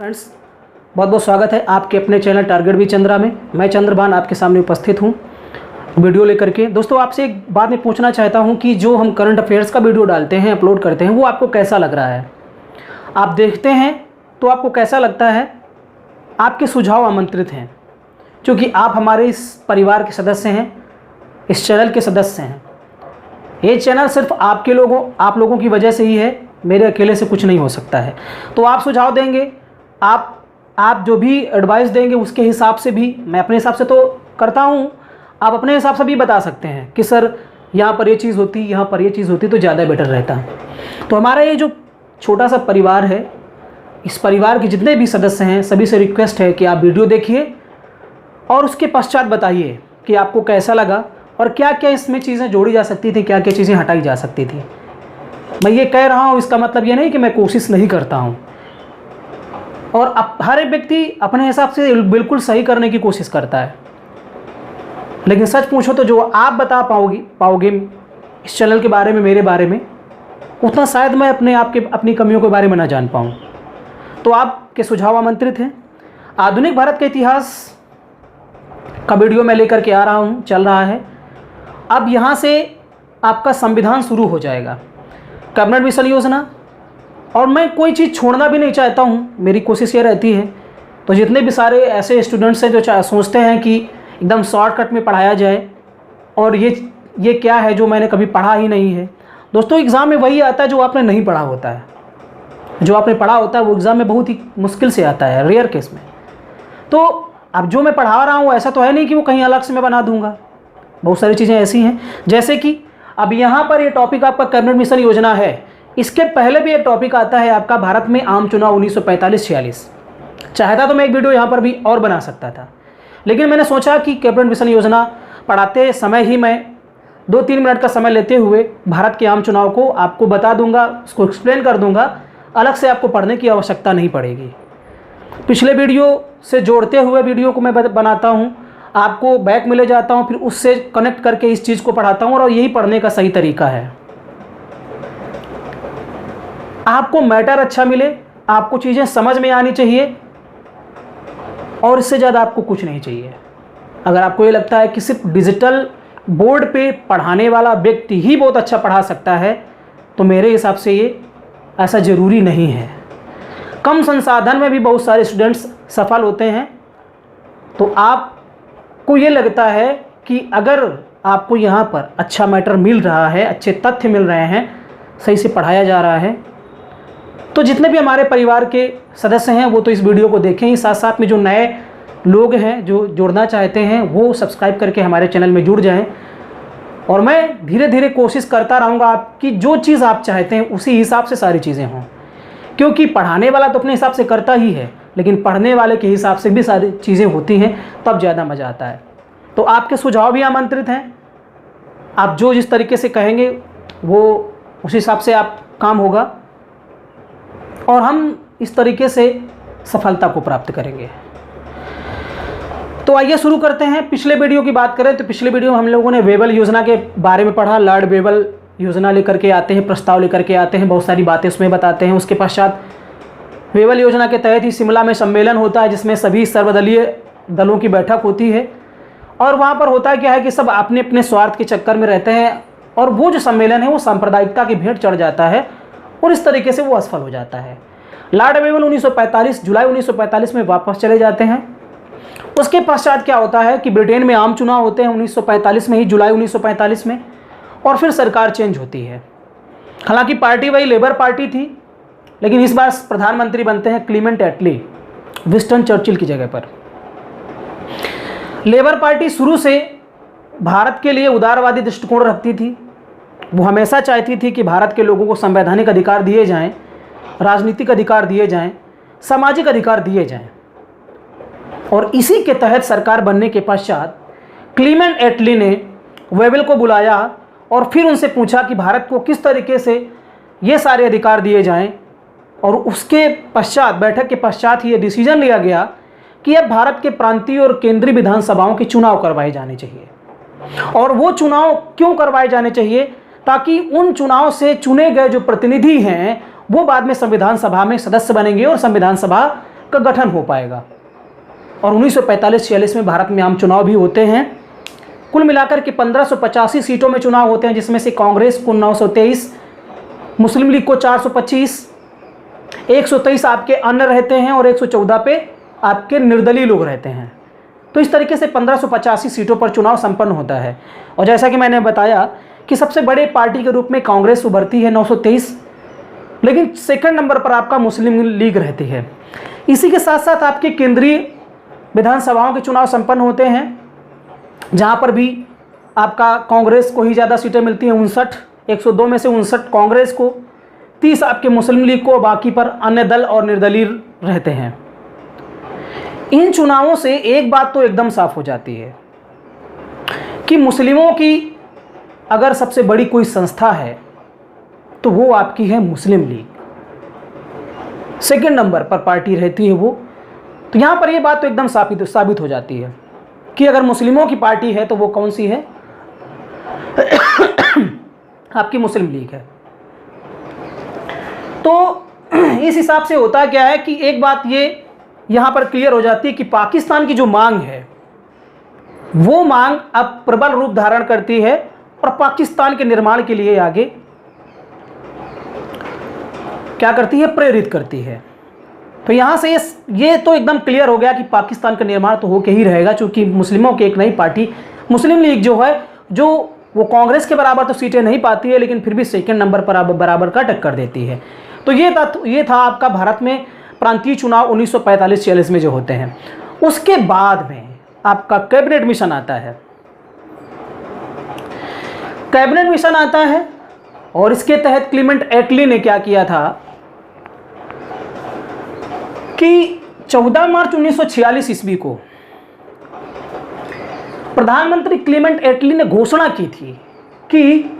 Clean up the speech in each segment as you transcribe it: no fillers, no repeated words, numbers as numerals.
Friends, बहुत बहुत स्वागत है आपके अपने चैनल टारगेट भी चंद्रा में। मैं चंद्रभान आपके सामने उपस्थित हूँ वीडियो लेकर के। दोस्तों, आपसे एक बात मैं पूछना चाहता हूँ कि जो हम करंट अफेयर्स का वीडियो डालते हैं, अपलोड करते हैं, वो आपको कैसा लग रहा है? आप देखते हैं तो आपको कैसा लगता है? आपके सुझाव आमंत्रित हैं, क्योंकि आप हमारे इस परिवार के सदस्य हैं, इस चैनल के सदस्य हैं। ये चैनल सिर्फ आप लोगों की वजह से ही है, मेरे अकेले से कुछ नहीं हो सकता है। तो आप सुझाव देंगे, आप जो भी एडवाइस देंगे उसके हिसाब से भी, मैं अपने हिसाब से तो करता हूँ, आप अपने हिसाब से भी बता सकते हैं कि सर यहाँ पर ये चीज़ होती, यहाँ पर ये चीज़ होती तो ज़्यादा बेटर रहता। तो हमारा ये जो छोटा सा परिवार है, इस परिवार के जितने भी सदस्य हैं, सभी से रिक्वेस्ट है कि आप वीडियो देखिए और उसके पश्चात बताइए कि आपको कैसा लगा और क्या क्या इसमें चीज़ें जोड़ी जा सकती थी, क्या क्या चीज़ें हटाई जा सकती थी। मैं ये कह रहा हूँ, इसका मतलब ये नहीं कि मैं कोशिश नहीं करता हूँ, और हर एक व्यक्ति अपने हिसाब से बिल्कुल सही करने की कोशिश करता है। लेकिन सच पूछो तो जो आप बता पाओगे इस चैनल के बारे में, मेरे बारे में, उतना शायद मैं अपनी कमियों के बारे में ना जान पाऊँ। तो आपके सुझाव आमंत्रित हैं। आधुनिक भारत के इतिहास का वीडियो मैं लेकर के आ रहा हूँ, चल रहा है। अब यहाँ से आपका संविधान शुरू हो जाएगा, कैबिनेट मिशन योजना, और मैं कोई चीज़ छोड़ना भी नहीं चाहता हूँ, मेरी कोशिश ये रहती है। तो जितने भी सारे ऐसे स्टूडेंट्स हैं जो सोचते हैं कि एकदम शॉर्टकट में पढ़ाया जाए और ये क्या है जो मैंने कभी पढ़ा ही नहीं है। दोस्तों, एग्ज़ाम में वही आता है जो आपने नहीं पढ़ा होता है। जो आपने पढ़ा होता है वो एग्ज़ाम में बहुत ही मुश्किल से आता है, रेयर केस में। तो अब जो मैं पढ़ा रहा हूँ ऐसा तो है नहीं कि वो कहीं अलग से मैं बना दूँगा। बहुत सारी चीज़ें ऐसी हैं, जैसे कि अब यहाँ पर ये टॉपिक आपका कैबिनेट मिशन योजना है। इसके पहले भी एक टॉपिक आता है आपका भारत में आम चुनाव 1945-46। चाहता तो मैं एक वीडियो यहाँ पर भी और बना सकता था, लेकिन मैंने सोचा कि कैबिनेट मिशन योजना पढ़ाते समय ही मैं 2-3 मिनट का समय लेते हुए भारत के आम चुनाव को आपको बता दूंगा, उसको एक्सप्लेन कर दूंगा। अलग से आपको पढ़ने की आवश्यकता नहीं पड़ेगी। पिछले वीडियो से जोड़ते हुए वीडियो को मैं बनाता हूँ, आपको बैक में ले जाता हूँ, फिर उससे कनेक्ट करके इस चीज़ को पढ़ाता हूँ, और यही पढ़ने का सही तरीका है। आपको मैटर अच्छा मिले, आपको चीज़ें समझ में आनी चाहिए, और इससे ज़्यादा आपको कुछ नहीं चाहिए। अगर आपको ये लगता है कि सिर्फ डिजिटल बोर्ड पे पढ़ाने वाला व्यक्ति ही बहुत अच्छा पढ़ा सकता है, तो मेरे हिसाब से ये ऐसा ज़रूरी नहीं है। कम संसाधन में भी बहुत सारे स्टूडेंट्स सफल होते हैं। तो आपको ये लगता है कि अगर आपको यहाँ पर अच्छा मैटर मिल रहा है, अच्छे तथ्य मिल रहे हैं, सही से पढ़ाया जा रहा है, तो जितने भी हमारे परिवार के सदस्य हैं वो तो इस वीडियो को देखें ही। साथ साथ में जो नए लोग हैं जो जुड़ना चाहते हैं वो सब्सक्राइब करके हमारे चैनल में जुड़ जाएं। और मैं धीरे धीरे कोशिश करता रहूँगा आपकी जो चीज़ आप चाहते हैं उसी हिसाब से सारी चीज़ें हों, क्योंकि पढ़ाने वाला तो अपने हिसाब से करता ही है, लेकिन पढ़ने वाले के हिसाब से भी सारी चीज़ें होती हैं, तब ज़्यादा मज़ा आता है। तो आपके सुझाव भी आमंत्रित हैं। आप जो जिस तरीके से कहेंगे वो उस हिसाब से आप काम होगा, और हम इस तरीके से सफलता को प्राप्त करेंगे। तो आइए शुरू करते हैं। पिछले वीडियो की बात करें तो पिछले वीडियो में हम लोगों ने वेबल योजना के बारे में पढ़ा। लॉर्ड वेबल योजना लेकर के आते हैं, प्रस्ताव लेकर के आते हैं, बहुत सारी बातें उसमें बताते हैं। उसके पश्चात वेबल योजना के तहत ही शिमला में सम्मेलन होता है, जिसमें सभी सर्वदलीय दलों की बैठक होती है। और वहाँ पर होता क्या है कि सब अपने अपने स्वार्थ के चक्कर में रहते हैं, और वो जो सम्मेलन है वो सांप्रदायिकता की भेंट चढ़ जाता है, और इस तरीके से वो असफल हो जाता है। लॉर्ड वेबल 1945 जुलाई 1945 में वापस चले जाते हैं। उसके पश्चात क्या होता है कि ब्रिटेन में आम चुनाव होते हैं 1945 में ही, जुलाई 1945 में, और फिर सरकार चेंज होती है। हालांकि पार्टी वही लेबर पार्टी थी, लेकिन इस बार प्रधानमंत्री बनते हैं क्लीमेंट एटली, विंस्टन चर्चिल की जगह पर। लेबर पार्टी शुरू से भारत के लिए उदारवादी दृष्टिकोण रखती थी। वो हमेशा चाहती थी कि भारत के लोगों को संवैधानिक अधिकार दिए जाएं, राजनीतिक अधिकार दिए जाएं, सामाजिक अधिकार दिए जाएं। और इसी के तहत सरकार बनने के पश्चात क्लीमेंट एटली ने वेबल को बुलाया और फिर उनसे पूछा कि भारत को किस तरीके से ये सारे अधिकार दिए जाएं। और उसके पश्चात, बैठक के पश्चात ही ये डिसीजन लिया गया कि अब भारत के प्रांतीय और केंद्रीय विधानसभाओं के चुनाव करवाए जाने चाहिए। और वो चुनाव क्यों करवाए जाने चाहिए? ताकि उन चुनाव से चुने गए जो प्रतिनिधि हैं वो बाद में संविधान सभा में सदस्य बनेंगे और संविधान सभा का गठन हो पाएगा। और 1945-46 में भारत में आम चुनाव भी होते हैं। कुल मिलाकर के 1585 सीटों में चुनाव होते हैं, जिसमें से कांग्रेस को 923, मुस्लिम लीग को 425, 123 आपके अन्य रहते हैं और 114 पे आपके निर्दलीय लोग रहते हैं। तो इस तरीके से 1585 सीटों पर चुनाव संपन्न होता है। और जैसा कि मैंने बताया कि सबसे बड़े पार्टी के रूप में कांग्रेस उभरती है 923, लेकिन सेकंड नंबर पर आपका मुस्लिम लीग रहती है। इसी के साथ साथ आपके केंद्रीय विधानसभाओं के चुनाव संपन्न होते हैं, जहां पर भी आपका कांग्रेस को ही ज़्यादा सीटें मिलती हैं, 59, 102 में से 59 कांग्रेस को, 30 आपके मुस्लिम लीग को, बाकी पर अन्य दल और निर्दलीय रहते हैं। इन चुनावों से एक बात तो एकदम साफ हो जाती है कि मुस्लिमों की अगर सबसे बड़ी कोई संस्था है तो वो आपकी है मुस्लिम लीग, सेकंड नंबर पर पार्टी रहती है वो। तो यहाँ पर ये बात तो एकदम साबित हो जाती है कि अगर मुस्लिमों की पार्टी है तो वो कौन सी है आपकी मुस्लिम लीग है। तो इस हिसाब से होता क्या है कि एक बात ये यहाँ पर क्लियर हो जाती है कि पाकिस्तान की जो मांग है वो मांग अब प्रबल रूप धारण करती है और पाकिस्तान के निर्माण के लिए आगे क्या करती है, प्रेरित करती है। तो यहाँ से ये तो एकदम क्लियर हो गया कि पाकिस्तान का निर्माण तो होके ही रहेगा, क्योंकि मुस्लिमों की एक नई पार्टी मुस्लिम लीग जो है, जो वो कांग्रेस के बराबर तो सीटें नहीं पाती है, लेकिन फिर भी सेकंड नंबर पर बराबर का टक्कर देती है। तो ये था आपका भारत में प्रांतीय चुनाव 1945-46 में जो होते हैं। उसके बाद में आपका कैबिनेट मिशन आता है। कैबिनेट मिशन आता है और इसके तहत क्लीमेंट एटली ने क्या किया था कि 14 मार्च 1946 ईस्वी को प्रधानमंत्री क्लीमेंट एटली ने घोषणा की थी कि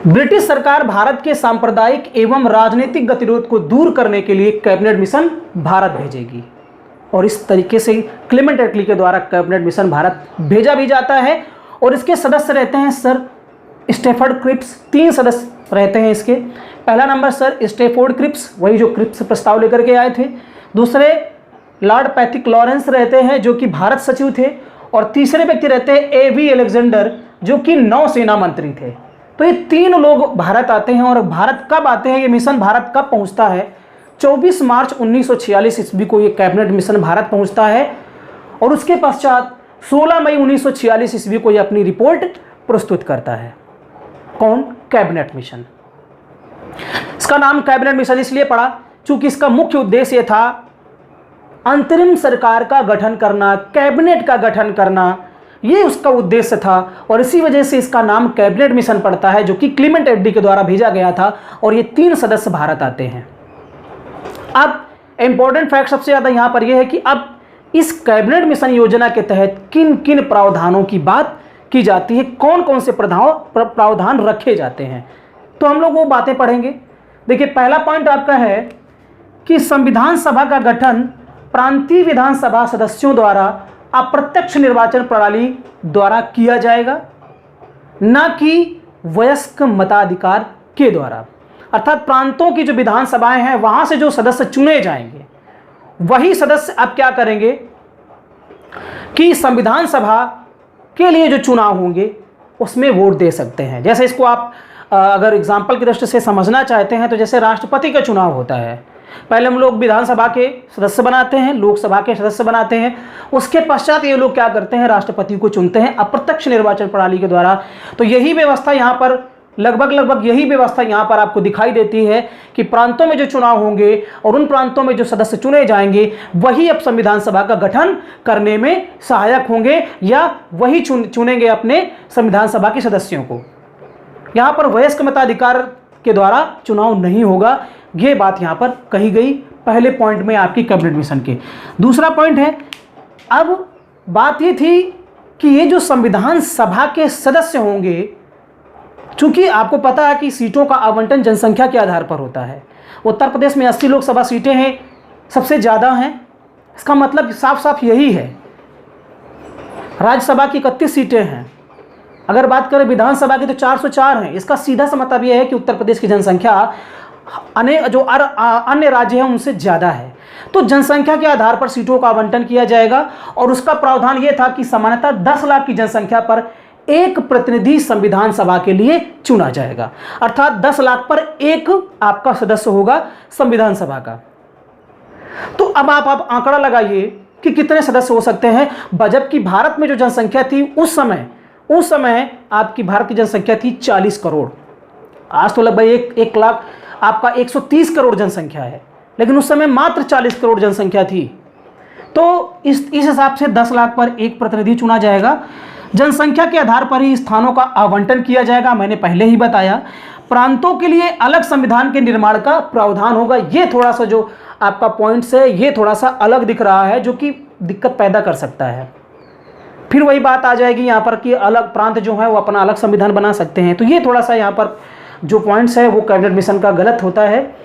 ब्रिटिश सरकार भारत के सांप्रदायिक एवं राजनीतिक गतिरोध को दूर करने के लिए कैबिनेट मिशन भारत भेजेगी। और इस तरीके से क्लीमेंट एटली के द्वारा कैबिनेट मिशन भारत भेजा भी जाता है। और इसके सदस्य रहते हैं सर स्टैफोर्ड क्रिप्स, 3 सदस्य रहते हैं इसके। पहला नंबर सर स्टैफोर्ड क्रिप्स, वही जो क्रिप्स प्रस्ताव लेकर के आए थे। दूसरे लॉर्ड पैथिक लॉरेंस रहते हैं, जो कि भारत सचिव थे। और तीसरे व्यक्ति रहते हैं A.V. अलेक्जेंडर, जो कि नौसेना मंत्री थे। तो ये 3 लोग भारत आते हैं। और भारत कब आते हैं, ये मिशन भारत कब पहुंचता है, 24 मार्च 1946 ईस्वी को ये कैबिनेट मिशन भारत पहुंचता है। और उसके पश्चात 16 मई 1946 ईस्वी को ये अपनी रिपोर्ट प्रस्तुत करता है। कौन, कैबिनेट मिशन। इसका नाम कैबिनेट मिशन इसलिए पड़ा क्योंकि इसका मुख्य उद्देश्य था अंतरिम सरकार का गठन करना, कैबिनेट का गठन करना, ये उसका उद्देश्य था। और इसी वजह से इसका नाम कैबिनेट मिशन पड़ता है, जो कि क्लीमेंट एटली के द्वारा भेजा गया था। और ये 3 सदस्य भारत आते हैं। अब इंपॉर्टेंट फैक्ट सबसे ज़्यादा यहाँ पर यह है कि अब इस कैबिनेट मिशन योजना के तहत किन किन प्रावधानों की बात की जाती है, कौन कौन से प्रावधान रखे जाते हैं, तो हम लोग वो बातें पढ़ेंगे। देखिए, पहला पॉइंट आपका है कि संविधान सभा का गठन प्रांतीय विधानसभा सदस्यों द्वारा अप्रत्यक्ष निर्वाचन प्रणाली द्वारा किया जाएगा, न कि वयस्क मताधिकार के द्वारा। अर्थात प्रांतों की जो विधानसभाएं हैं वहां से जो सदस्य चुने जाएंगे, वही सदस्य अब क्या करेंगे कि संविधान सभा के लिए जो चुनाव होंगे उसमें वोट दे सकते हैं। जैसे इसको आप अगर एग्जाम्पल की दृष्टि से समझना चाहते हैं तो जैसे राष्ट्रपति का चुनाव होता है, पहले हम लोग विधानसभा के सदस्य बनाते हैं, लोकसभा के सदस्य बनाते हैं, उसके पश्चात ये लोग क्या करते हैं, राष्ट्रपति को चुनते हैं अप्रत्यक्ष निर्वाचन प्रणाली के द्वारा। तो यही व्यवस्था यहाँ पर लगभग यही व्यवस्था यहाँ पर आपको दिखाई देती है कि प्रांतों में जो चुनाव होंगे और उन प्रांतों में जो सदस्य चुने जाएंगे वही अब संविधान सभा का गठन करने में सहायक होंगे या वही चुनेंगे अपने संविधान सभा के सदस्यों को। यहाँ पर वयस्क मताधिकार के द्वारा चुनाव नहीं होगा, ये बात यहाँ पर कही गई पहले पॉइंट में आपकी कैबिनेट मिशन के। दूसरा पॉइंट है, अब बात ये थी कि ये जो संविधान सभा के सदस्य होंगे, चूंकि आपको पता है कि सीटों का आवंटन जनसंख्या के आधार पर होता है। उत्तर प्रदेश में 80 लोकसभा सीटें हैं, सबसे ज़्यादा हैं। इसका मतलब साफ साफ यही है। राज्यसभा की 31 सीटें हैं, अगर बात करें विधानसभा की तो 404 हैं। इसका सीधा सा मतलब यह है कि उत्तर प्रदेश की जनसंख्या अन्य राज्य हैं उनसे ज़्यादा है। तो जनसंख्या के आधार पर सीटों का आवंटन किया जाएगा और उसका प्रावधान यह था कि सामान्यतः 10 लाख की जनसंख्या पर एक प्रतिनिधि संविधान सभा के लिए चुना जाएगा, अर्थात 10 लाख पर एक आपका सदस्य होगा संविधान सभा का। तो अब आप आंकड़ा लगाइए कि कितने सदस्य हो सकते हैं। जबकि भारत में जो जनसंख्या थी उस समय आपकी भारत की जनसंख्या थी 40 करोड़। आज तो लगभग 1 लाख आपका 130 करोड़ जनसंख्या है, लेकिन उस समय मात्र 40 करोड़ जनसंख्या थी। तो इस हिसाब से 10 लाख पर एक प्रतिनिधि चुना जाएगा। जनसंख्या के आधार पर ही स्थानों का आवंटन किया जाएगा। मैंने पहले ही बताया, प्रांतों के लिए अलग संविधान के निर्माण का प्रावधान होगा। ये थोड़ा सा जो आपका पॉइंट्स है ये थोड़ा सा अलग दिख रहा है, जो कि दिक्कत पैदा कर सकता है। फिर वही बात आ जाएगी यहाँ पर कि अलग प्रांत जो है वो अपना अलग संविधान बना सकते हैं। तो ये थोड़ा सा यहाँ पर जो पॉइंट्स है वो कैबिनेट मिशन का गलत होता है।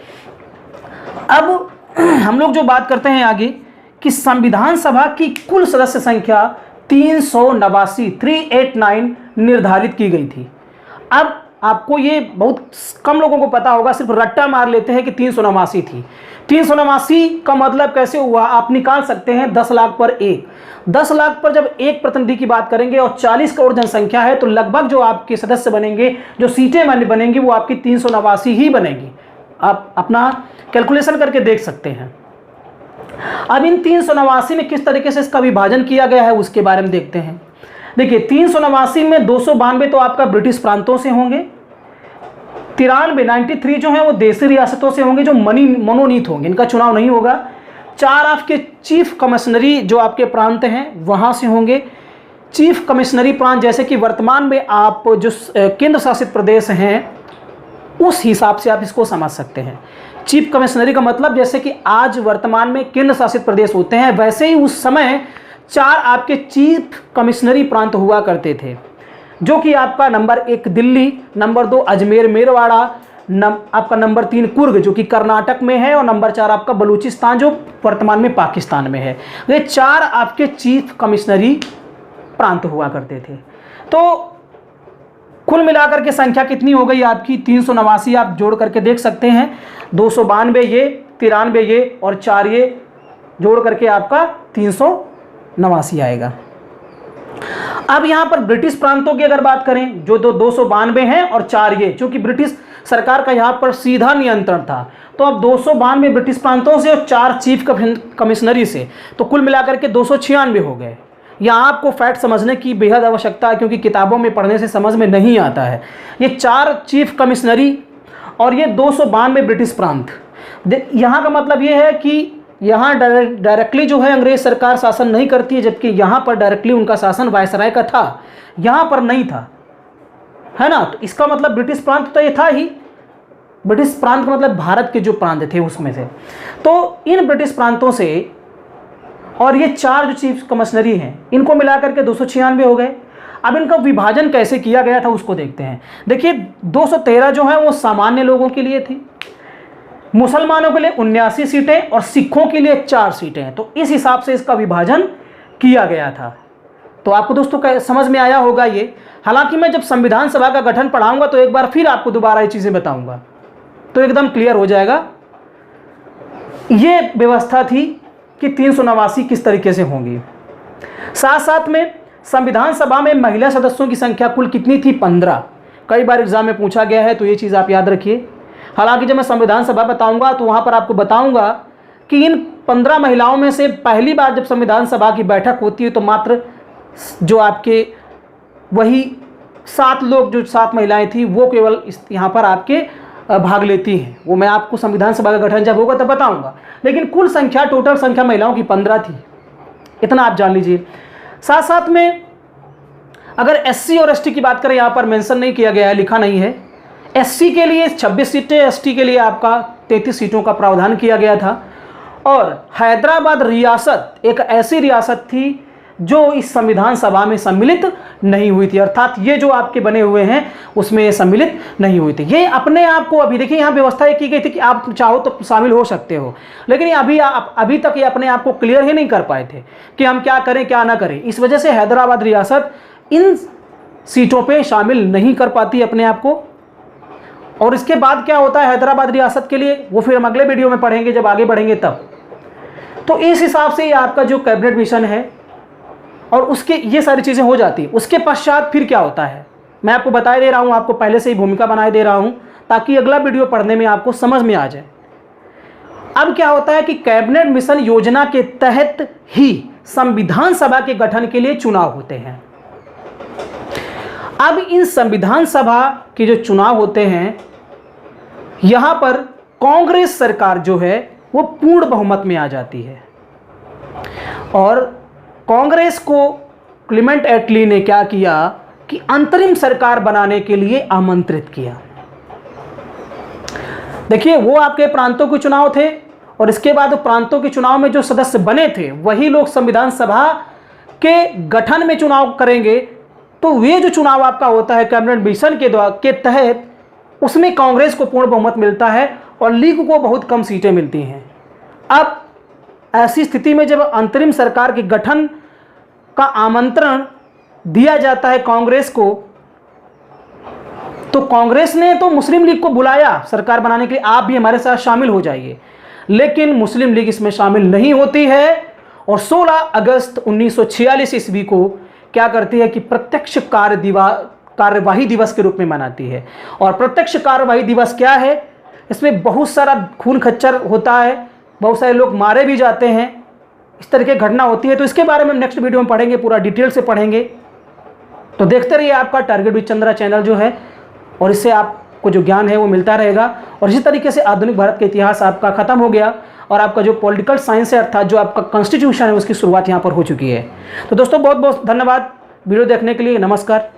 अब हम लोग जो बात करते हैं आगे कि संविधान सभा की कुल सदस्य संख्या 389 निर्धारित की गई थी। अब आपको ये बहुत कम लोगों को पता होगा, सिर्फ रट्टा मार लेते हैं कि 389 थी। 389 का मतलब कैसे हुआ आप निकाल सकते हैं। 10 लाख पर एक, 10 लाख पर जब एक प्रतिनिधि की बात करेंगे और 40 करोड़ जनसंख्या है तो लगभग जो आपके सदस्य बनेंगे, जो सीटें बनेंगी वो आपकी 389 ही बनेगी। आप अपना कैलकुलेशन करके देख सकते हैं। अब इन 389 में किस तरीके से इसका विभाजन किया गया है उसके बारे में देखते हैं। देखिए 389 में 292 तो आपका ब्रिटिश प्रांतों से होंगे, 93 जो है वो देशी रियासतों से होंगे जो मनोनीत होंगे, इनका चुनाव नहीं होगा। 4 आपके चीफ कमिश्नरी जो आपके प्रांत हैं वहाँ से होंगे। चीफ कमिश्नरी प्रांत जैसे कि वर्तमान में आप जो केंद्र शासित प्रदेश हैं उस हिसाब से आप इसको समझ सकते हैं। चीफ कमिश्नरी का मतलब जैसे कि आज वर्तमान में केंद्र शासित प्रदेश होते हैं, वैसे ही उस समय 4 आपके चीफ कमिश्नरी प्रांत हुआ करते थे, जो कि आपका नंबर 1 दिल्ली, नंबर 2 अजमेर मेरवाड़ा, आपका नंबर 3 कुर्ग जो कि कर्नाटक में है, और नंबर 4 आपका बलूचिस्तान जो वर्तमान में पाकिस्तान में है। ये 4 आपके चीफ कमिश्नरी प्रांत हुआ करते थे। तो कुल मिलाकर के संख्या कितनी हो गई आपकी 389, आप जोड़ करके देख सकते हैं। 292 ये, 93 ये और 4 ये जोड़ करके आपका 389 आएगा। अब यहाँ पर ब्रिटिश प्रांतों की अगर बात करें जो 292 हैं और 4 ये, क्योंकि ब्रिटिश सरकार का यहाँ पर सीधा नियंत्रण था, तो अब 292 ब्रिटिश प्रांतों से और 4 चीफ कमिश्नरी से, तो कुल मिलाकर के 296 हो गए। यहाँ आपको फैक्ट समझने की बेहद आवश्यकता है क्योंकि किताबों में पढ़ने से समझ में नहीं आता है। ये 4 चीफ कमिश्नरी और ये 292 ब्रिटिश प्रांत, यहाँ का मतलब ये है कि यहाँ डायरेक्टली जो है अंग्रेज सरकार शासन नहीं करती है, जबकि यहाँ पर डायरेक्टली उनका शासन वायसराय का था, यहाँ पर नहीं था, है ना। तो इसका मतलब ब्रिटिश प्रांत तो ये था ही, ब्रिटिश प्रांत का मतलब भारत के जो प्रांत थे उसमें से। तो इन ब्रिटिश प्रांतों से और ये 4 जो चीफ कमिश्नरी हैं इनको मिलाकर के 296 हो गए। अब इनका विभाजन कैसे किया गया था उसको देखते हैं। देखिए 213 जो है वो सामान्य लोगों के लिए थी, मुसलमानों के लिए 79 सीटें और सिखों के लिए 4 सीटें। तो इस हिसाब से इसका विभाजन किया गया था। तो आपको दोस्तों समझ में आया होगा ये। हालांकि मैं जब संविधान सभा का गठन पढ़ाऊंगा तो एक बार फिर आपको दोबारा ये चीज़ें बताऊंगा तो एकदम क्लियर हो जाएगा। ये व्यवस्था थी कि 389 किस तरीके से होंगी। साथ साथ में संविधान सभा में महिला सदस्यों की संख्या कुल कितनी थी? 15। कई बार एग्जाम में पूछा गया है तो ये चीज़ आप याद रखिए। हालांकि जब मैं संविधान सभा बताऊंगा तो वहाँ पर आपको बताऊंगा कि इन 15 महिलाओं में से पहली बार जब संविधान सभा की बैठक होती है तो मात्र जो आपके वही 7 लोग, जो 7 महिलाएं थी वो केवल यहाँ पर आपके भाग लेती हैं। वो मैं आपको संविधान सभा का गठन जब होगा तब बताऊंगा। लेकिन कुल संख्या, टोटल संख्या महिलाओं की 15 थी, इतना आप जान लीजिए। साथ साथ में अगर एससी और एसटी की बात करें, यहाँ पर मेंशन नहीं किया गया है, लिखा नहीं है। एससी के लिए 26 सीटें, एसटी के लिए आपका 33 सीटों का प्रावधान किया गया था। और हैदराबाद रियासत एक ऐसी रियासत थी जो इस संविधान सभा में सम्मिलित नहीं हुई थी, अर्थात ये जो आपके बने हुए हैं उसमें ये सम्मिलित नहीं हुई थी। ये अपने आप को, अभी देखिए यहाँ व्यवस्था ये की गई थी कि आप चाहो तो शामिल हो सकते हो, लेकिन ये अभी तक ये अपने आप को क्लियर ही नहीं कर पाए थे कि हम क्या करें क्या ना करें। इस वजह से हैदराबाद रियासत इन सीटों पर शामिल नहीं कर पाती अपने आप को। और इसके बाद क्या होता है हैदराबाद रियासत के लिए, वो फिर हम अगले वीडियो में पढ़ेंगे जब आगे बढ़ेंगे तब। तो इस हिसाब से ये आपका जो कैबिनेट मिशन है और उसके ये सारी चीज़ें हो जाती है। उसके पश्चात फिर क्या होता है मैं आपको बता दे रहा हूँ, आपको पहले से ही भूमिका बनाए दे रहा हूँ ताकि अगला वीडियो पढ़ने में आपको समझ में आ जाए। अब क्या होता है कि कैबिनेट मिशन योजना के तहत ही संविधान सभा के गठन के लिए चुनाव होते हैं। अब इन संविधान सभा के जो चुनाव होते हैं यहां पर कांग्रेस सरकार जो है वो पूर्ण बहुमत में आ जाती है और कांग्रेस को क्लेमेंट एटली ने क्या किया कि अंतरिम सरकार बनाने के लिए आमंत्रित किया। देखिए वो आपके प्रांतों के चुनाव थे और इसके बाद प्रांतों के चुनाव में जो सदस्य बने थे वही लोग संविधान सभा के गठन में चुनाव करेंगे। तो वे जो चुनाव आपका होता है कैबिनेट मिशन के तहत उसमें कांग्रेस को पूर्ण बहुमत मिलता है और लीग को बहुत कम सीटें मिलती हैं। अब ऐसी स्थिति में जब अंतरिम सरकार के गठन का आमंत्रण दिया जाता है कांग्रेस को, तो कांग्रेस ने तो मुस्लिम लीग को बुलाया सरकार बनाने के लिए, आप भी हमारे साथ शामिल हो जाइए, लेकिन मुस्लिम लीग इसमें शामिल नहीं होती है और 16 अगस्त 1946 ईस्वी को क्या करती है कि प्रत्यक्ष कार्यवाही दिवस के रूप में मनाती है। और प्रत्यक्ष कार्यवाही दिवस क्या है, इसमें बहुत सारा खून खच्चर होता है, बहुत सारे लोग मारे भी जाते हैं, इस तरह की घटना होती है। तो इसके बारे में हम नेक्स्ट वीडियो में पढ़ेंगे, पूरा डिटेल से पढ़ेंगे। तो देखते रहिए आपका टारगेट विद चंद्रा चैनल जो है, और इससे आपको जो ज्ञान है वो मिलता रहेगा। और इसी तरीके से आधुनिक भारत का इतिहास आपका खत्म हो गया और आपका जो पॉलिटिकल साइंस है अर्थात जो आपका कॉन्स्टिट्यूशन है उसकी शुरुआत यहाँ पर हो चुकी है। तो दोस्तों बहुत बहुत धन्यवाद वीडियो देखने के लिए। नमस्कार।